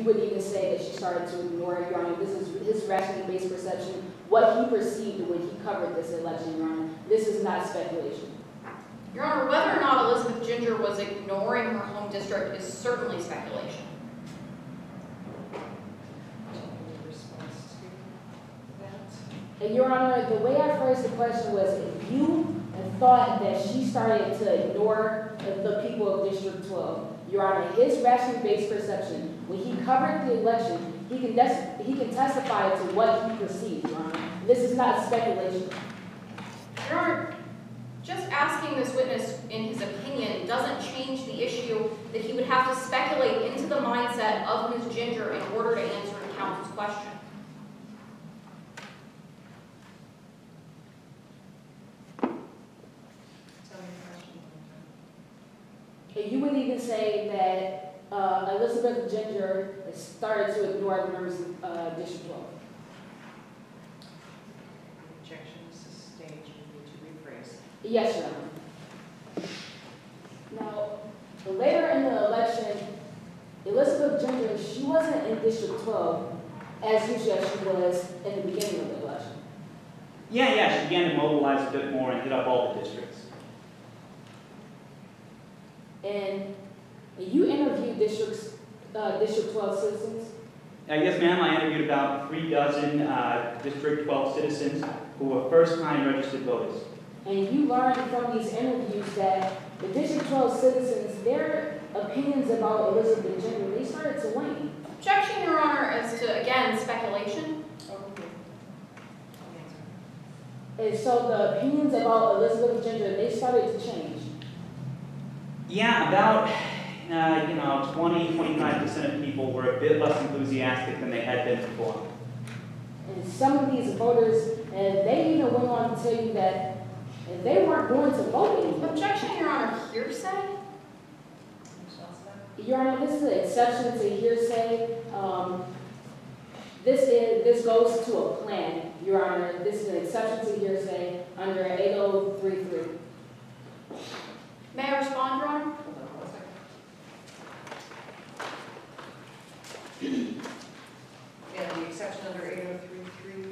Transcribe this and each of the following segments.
you would even say that she started to ignore it, Your Honor. This is his rationally based perception, what he perceived when he covered this election, Your Honor. This is not speculation. Your Honor, whether or not Elizabeth Ginger was ignoring her home district is certainly speculation. And Your Honor, the way I phrased the question was, if you thought that she started to ignore the people of District 12, Your Honor, his rationally based perception, when he covered the election, he can testify to what he perceived, Your Honor. This is not speculation. Your Honor, just asking this witness in his opinion doesn't change the issue that he would have to speculate into the mindset of Ms. Ginger in order to answer the counsel's question. You would even say that Elizabeth Ginger started to ignore the members of District 12. Objection sustained. You need to rephrase. Yes, Your Honor. Now, later in the election, Elizabeth Ginger, she wasn't in District 12 as usual as she was in the beginning of the election. Yeah, she began to mobilize a bit more and hit up all the districts. And you interviewed District 12 citizens? Yes, ma'am. I interviewed about 36 District 12 citizens who were first-time registered voters. And you learned from these interviews that the District 12 citizens, their opinions about Elizabeth Ginger, they started to wane. Objection, Your Honor, as to, again, speculation. And so the opinions about Elizabeth Ginger, they started to change. Yeah, about 20–25% of people were a bit less enthusiastic than they had been before. And some of these voters, and they even went on to tell you that they weren't going to vote anymore. Objection, Your Honor, hearsay? Your Honor, this is an exception to hearsay. This goes to a plan, Your Honor. This is an exception to hearsay under 8033. May I respond, Your Honor? Yeah, the exception under 8033.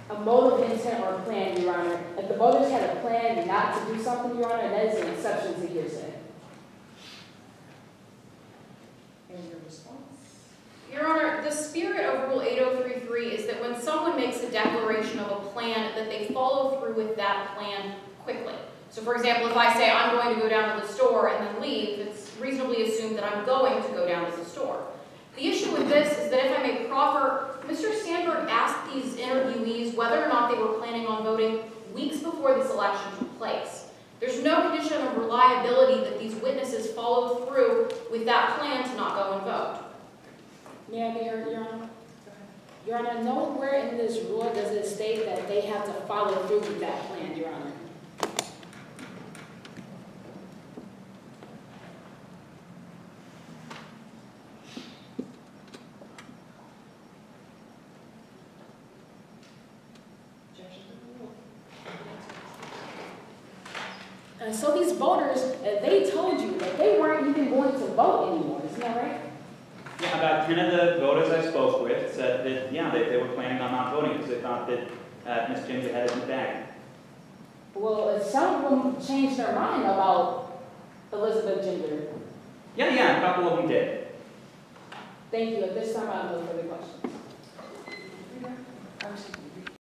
A motive, intent, or plan, Your Honor. If the voters had a plan not to do something, Your Honor, that is an exception to hearsay. And your response? Your Honor, the spirit of Rule 8033 is that when someone makes a declaration of a plan, that they follow through with that plan quickly. So for example, if I say I'm going to go down to the store and then leave, it's reasonably assumed that I'm going to go down to the store. The issue with this is that if I may proffer, Mr. Sandberg asked these interviewees whether or not they were planning on voting weeks before this election took place. There's no condition of reliability that these witnesses follow through with that plan to not go and vote. May I, Your Honor? Your Honor, nowhere in this rule does it state that they have to follow through with that plan, Your Honor. So these voters, they told you that they weren't even going to vote anymore. Isn't that right? Yeah, about 10 of the voters I spoke with said that, yeah, they were planning on not voting because they thought that Ms. Ginger had it in the bag. Well, some of them changed their mind about Elizabeth Ginger. Yeah, a couple of them did. Thank you. At this time, I have no further questions.